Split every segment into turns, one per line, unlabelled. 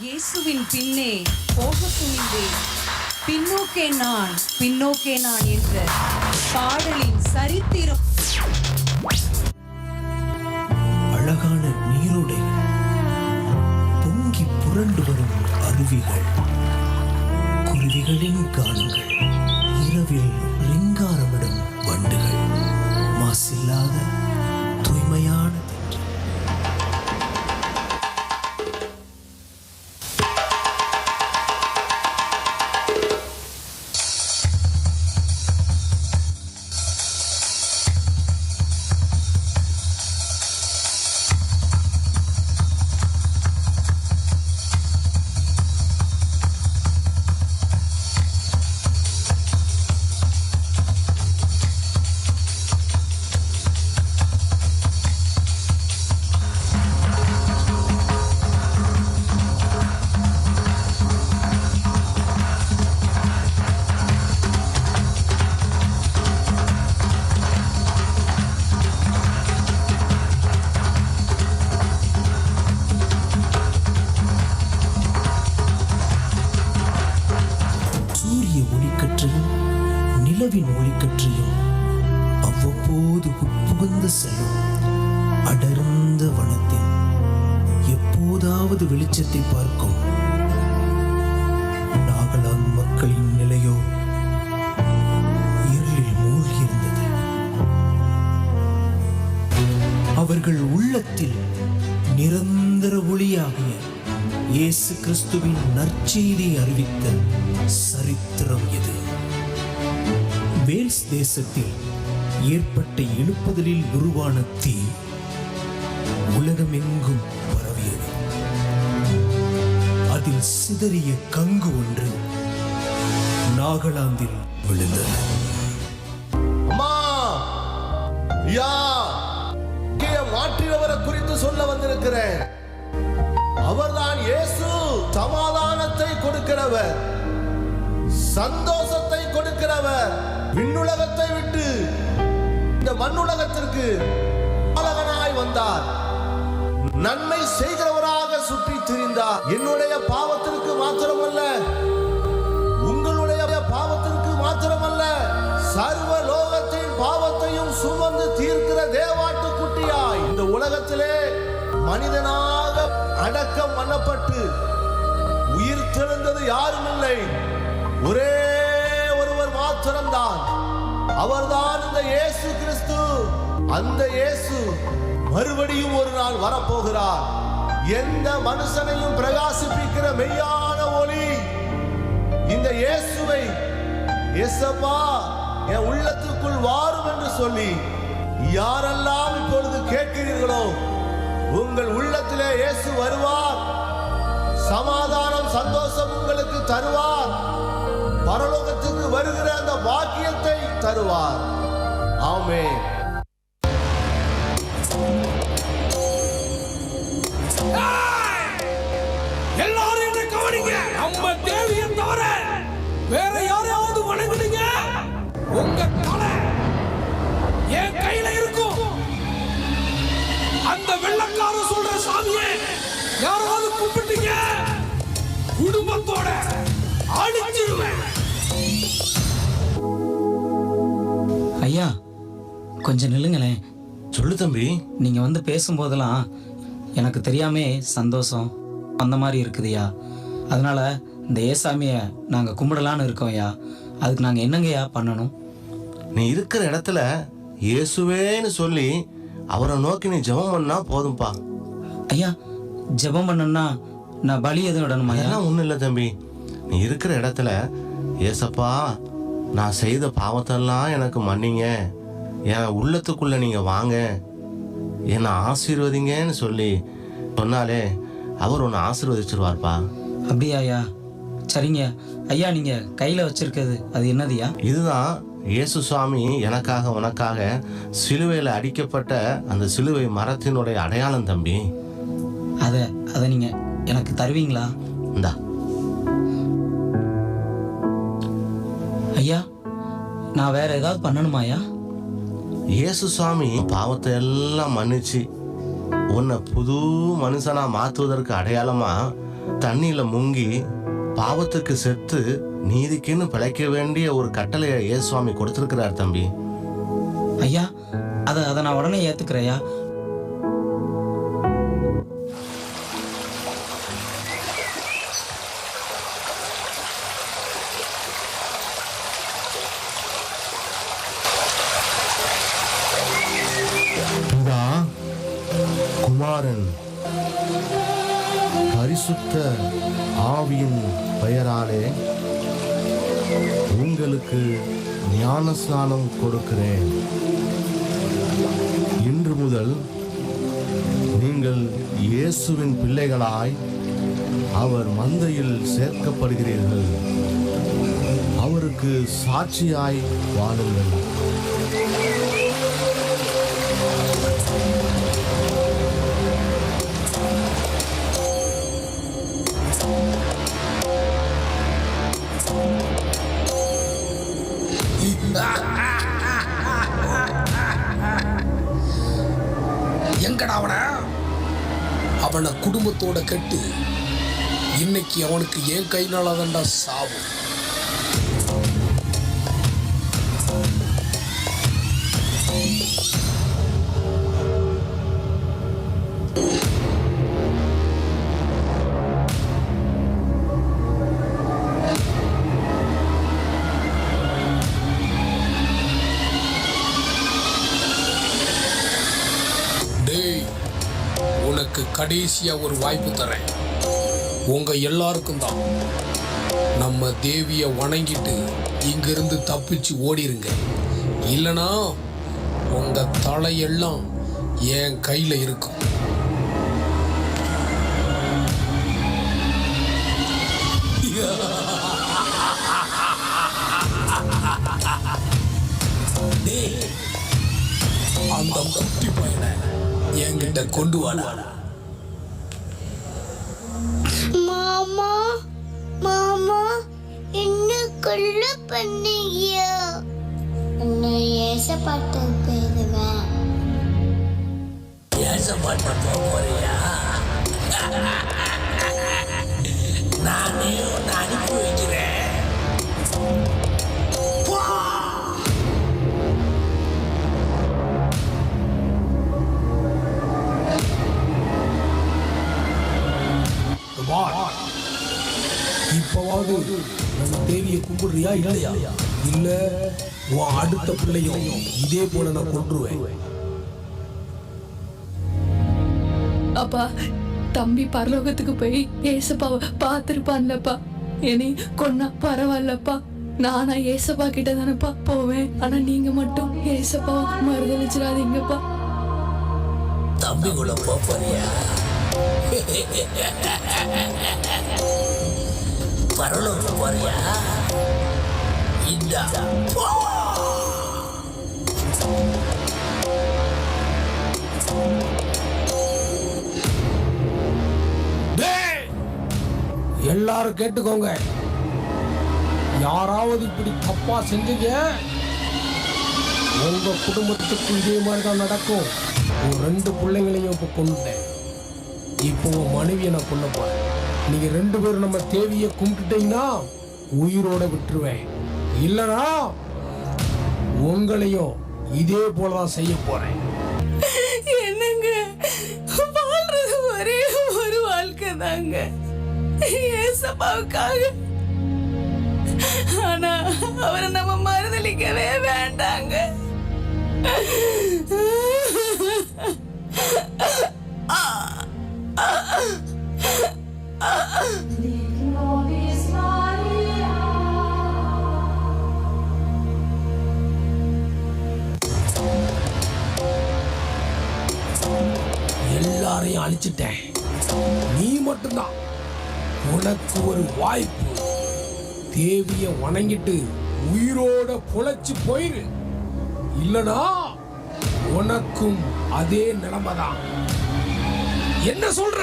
இயேசுவின் பின்னே போக துணிந்தேன், பின்னோக்கே நான் என்ற பாடலின் சரித்திரம்.
அழகான நீரோடைகள், பொங்கி புரண்டு வரும் அருவிகள், குருவிகளின் கானங்கள், இரவில் ரிங்காரமிடும் வண்டுகள், மாசில்லாத தூய்மையான தென்றல். ஒளிக்கற்றையும் நிலவின் ஒளிக்கற்றையும் அவ்வப்போது உட்புகுந்து செல்லும் அடர்ந்த வனத்தின் எப்போதாவது வெளிச்சத்தை பார்க்கும் நாகாலாந்து மக்களின் நிலையோ இருளில் மூழ்கியிருந்தது. அவர்கள் உள்ளத்தில் நிரந்தர ஒளியாகிய இயேசு கிறிஸ்துவின் நற்செய்தியை அறிவித்த சரித்திரம் இது. வேல்ஸ் தேசத்தில் ஏற்பட்ட எழுப்புதலில் உருவான தீ உலகமெங்கும் பரவியது. அதில் சிதறிய கங்கு ஒன்று நாகாலாந்தில் விழுந்தது.
மாற்றினவரை குறித்து சொல்ல வந்திருக்கிறேன். அவர்தான் இயேசு. சமாதானத்தை கொடுக்கிறவர், சந்தோஷத்தை கொடுக்கிறவர். விண்ணுலகத்தை விட்டு இந்த மண்ணுலகத்திற்கு பாலகனாய் வந்தார். நன்மை செய்கிறவராக சுற்றி திரிந்தார். என்னுடைய பாவத்திற்கு மாத்திரமல்ல, உங்களுடைய பாவத்திற்கு மாத்திரமல்ல, சர்வ லோகத்தின் பாவத்தையும் சுமந்து தீர்க்கிற தேவாட்டு குட்டியாய் இந்த உலகத்திலே மனிதனாக அடக்கம் பண்ணப்பட்டு உயிர் தெழுந்தது யாரும் இல்லை, ஒரே ஒருவர் மாத்திரம்தான். அவர்தான் இந்த இயேசு கிறிஸ்து. அந்த இயேசு மறுபடியும் ஒரு நாள் வரப்போகிறார். எந்த மனுஷனையும் பிரகாசிப்பிக்கிற மெய்யான ஒளி இந்த இயேசுவை, இயேசப்பா என் உள்ளத்துக்குள் வாரும் என்று சொல்லி யாரெல்லாம் இப்பொழுது கேட்கிறீர்களோ, உங்கள் உள்ளத்திலே இயேசு வருவார். சமாதானம், சந்தோஷம் உங்களுக்கு தருவார். பரலோகத்துக்கு வருகிற அந்த பாக்கியத்தை தருவார். ஆமென்.
எல்லாரும் என்ன கவனிங்க. நம்ம தேவியை தவிர வேற யாரையாவது வணங்குனீங்க, உங்க தலை என் கையில இருக்கும். அந்த வெள்ளக்கார சொல்ற சாமியை யாராவது கூப்பிட்டீங்க, குடும்பத்தோட அழிச்சிருவேன்.
ஐயா, கொஞ்சம் நில்லுங்களேன்.
சொல்லு தம்பி.
நீங்க வந்து பேசும்போதெல்லாம் எனக்கு தெரியாமே சந்தோஷம் அந்த மாதிரி இருக்குதுயா. அதனால இந்த ஏசாமியை நாங்க கும்பிடலான்னு இருக்கோம் ஐயா. அதுக்கு நாங்க என்னங்கய்யா பண்ணணும்?
நீ இருக்கிற இடத்துல இயேசுவேன்னு சொல்லி அவரை நோக்கி நீ ஜெபம் பண்ணா போதும்பா.
ஐயா, ஜெபம் பண்ணணும்னா நான் பலி எதுவும் இடணுமா?
அதெல்லாம் ஒன்றும் இல்லை தம்பி. நீ இருக்கிற இடத்துல ஏசப்பா நான் செய்த பாவத்தெல்லாம் எனக்கு மன்னிங்க, என் உள்ளத்துக்குள்ள நீங்க வாங்க, என்னை ஆசீர்வதிங்கன்னு சொல்லி சொன்னாலே அவர் ஒன்று ஆசீர்வதிச்சிருவார்ப்பா.
அப்படியா ஐயா? சரிங்க ஐயா. நீங்க கையில வச்சிருக்கிறது அது என்னதுயா?
இதுதான் இயேசு சுவாமி எனக்காக உனக்காக சிலுவையில் அடிக்கப்பட்ட அந்த சிலுவை மரத்தினுடைய அடையாளம் தம்பி.
அதை நீங்க எனக்கு தருவீங்களா?
இந்தா
ஐயா. நான் வேற ஏதாவது பண்ணணுமா ஐயா?
இயேசு சுவாமி பாவத்தை எல்லாம் மன்னிச்சு உன்னை புது மனுஷனா மாற்றுவதற்கு அடையாளமா தண்ணியில முங்கி பாவத்துக்கு செத்து நீதிக்குன்னு பிழைக்க வேண்டிய ஒரு கட்டளையை இயேசுவாமி கொடுத்திருக்கிறார் தம்பி.
ஐயா, அதை நான் உடனே ஏத்துக்கிறேயா.
பிதா, குமாரன், பரிசுத்த ஆவியின் பெயராலே உங்களுக்கு ஞான ஸ்நானம் கொடுக்கிறேன். இன்று முதல் நீங்கள் இயேசுவின் பிள்ளைகளாய் அவர் மந்தையில் சேர்க்கப்படுகிறீர்கள். அவருக்கு சாட்சியாய் வாழுங்கள்.
எங்கடா அவனை குடும்பத்தோட கெட்டு இன்னைக்கு அவனுக்கு என் கைனால தான்டா சாவு. உனக்கு கடைசியா ஒரு வாய்ப்பு தரேன். உங்க எல்லாருக்கும் தான். நம்ம தேவிய வணங்கிட்டு இங்கிருந்து தப்பிச்சு ஓடிருங்க. இல்லனா உங்க தலையெல்லாம் என் கையில இருக்கும். அந்த குட்டி பையனை என்கிட்ட கொண்டு வாடா.
மாமா மாமா என்ன கொல்ல பண்ணீங்க? நான் ஏசப்பாட்ட போயிடுவேன்.
ஏசப்பாட்ட போறியா? நானே உன்னை அனுப்பி வைக்கிறேன்.
இப்பவாவது நம்ம தேவியை கும்பிடுறியா இல்லையா? இல்ல உன் அடுத்த பிள்ளையும் இதே போல நான் கொன்றுவேன்.
அப்பா, தம்பி பரலோகத்துக்கு போய் ஏசப்பாவை பார்த்திருப்பான்லப்பா. இனி கொன்னா பரவாயில்லப்பா. நானா ஏசப்பா கிட்ட தானப்பா போவேன். ஆனா நீங்க மட்டும் ஏசப்பாவை மறுதளிச்சிடாதீங்கப்பா.
தம்பி கூட போறியா? பரலோகம் போறியா? இந்த
எல்லாரும் கேட்டுக்கோங்க. யாராவது இப்படி தப்பா செஞ்சீங்க, உங்க குடும்பத்துக்கு இதே மாதிரி தான் நடக்கும். ஒரு 2 பிள்ளைங்களையும் இப்ப கொண்டுட்டேன். இப்போ உன் மனைவியை நான் கொல்ல போறேன். நீங்க 2 பேரும் நம்ம தேவியை கும்பிட்டுட்டீங்கன்னா உயிரோட விட்டுருவேன். இல்லனா உங்களையும் இதே போலதான் செய்ய போறேன்.
என்னங்க, வாழ்றது ஒரே ஒரு வாழ்க்கை தாங்க ஏசப்பாவுக்காக. ஆனா அவரை நம்ம மறுதளிக்கவே வேண்டாங்க.
எல்லாரையும் அழிச்சிட்டேன். நீ மட்டும்தான். உனக்கு ஒரு வாய்ப்பு. தேவிய வணங்கிட்டு உயிரோட பொழைச்சு போயிரு. இல்லனா உனக்கும் அதே நிலைமைதான். என்ன சொல்ற?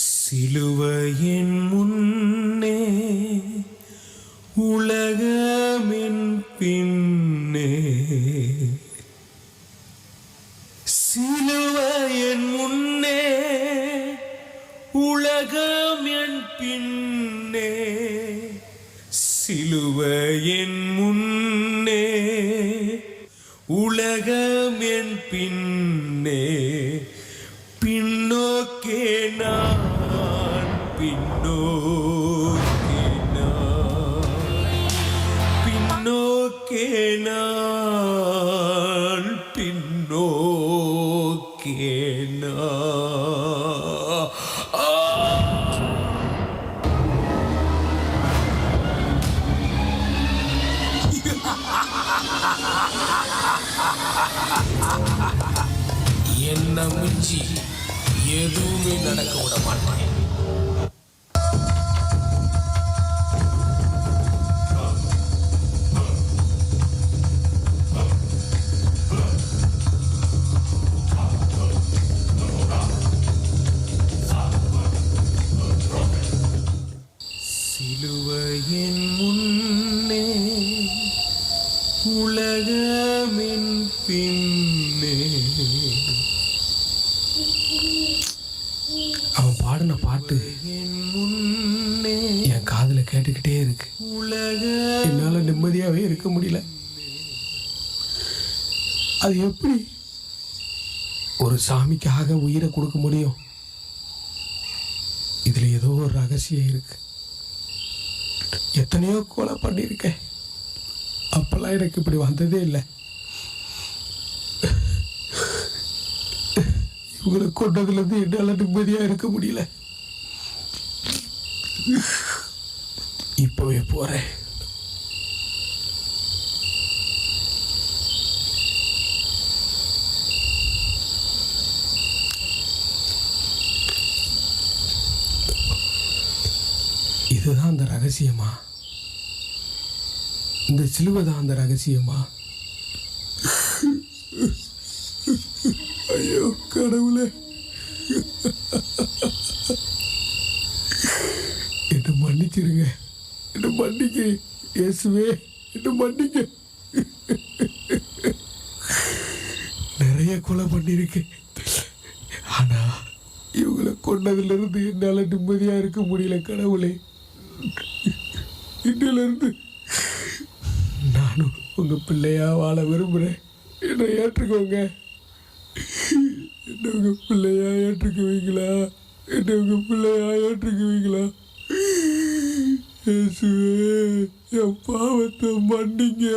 சிலுவையின் முன்னே உலகமின் பின்னே, சிலுவையின் முன்னே உலகம் என் பின்னே சிலுவையின் முன்னே உலகம் என் பின்னே பின்னோக்கே நான் பின்னோக்கே நான் பின்னோக்கே
என்ன மிஞ்சி எதுவுமே நடக்க விட மாட்டேன்.
சிலுவையின் முன்னே உலகமின் பின்னே.
அவன் பாடின பாட்டு
முன்னே
என் காதுல கேட்டுக்கிட்டே இருக்கு. என்னால நிம்மதியாவே இருக்க முடியல. அது எப்படி ஒரு சாமிக்காக உயிரை கொடுக்க முடியும்? இதுல ஏதோ ஒரு ரகசியம் இருக்கு. எத்தனையோ கொலை பண்ணியிருக்கேன், அப்பெல்லாம் எனக்கு இப்படி வந்ததே இல்லை. இவங்களை கொண்டதுலேருந்து என்னால் நிம்மதியாக இருக்க முடியல. இப்பவே போறேன். இதுதான் அந்த ரகசியமா? இந்த சிலுவை தான் அந்த ரகசியமா? ஐயோ கடவுளே, என்னை மன்னிச்சிருங்க, என்னை மன்னிக்க இயேசுவே, என்னை மன்னிக்க. நிறைய கொலை பண்ணியிருக்கேன், ஆனா இவங்களை கொண்டதுல இருந்து என்னால நிம்மதியா இருக்க முடியல. கடவுளே, இன்னிலிருந்து நானும் உங்க பிள்ளையா வாழ விரும்புகிறேன். என்னை ஏற்றுக்கோங்க. என்ன உங்க பிள்ளையா ஏற்றுக்குவீங்களா? என்ன உங்க பிள்ளையா ஏற்றுக்குவீங்களா? இயேசுவே, என் பாவத்தை மன்னிங்க.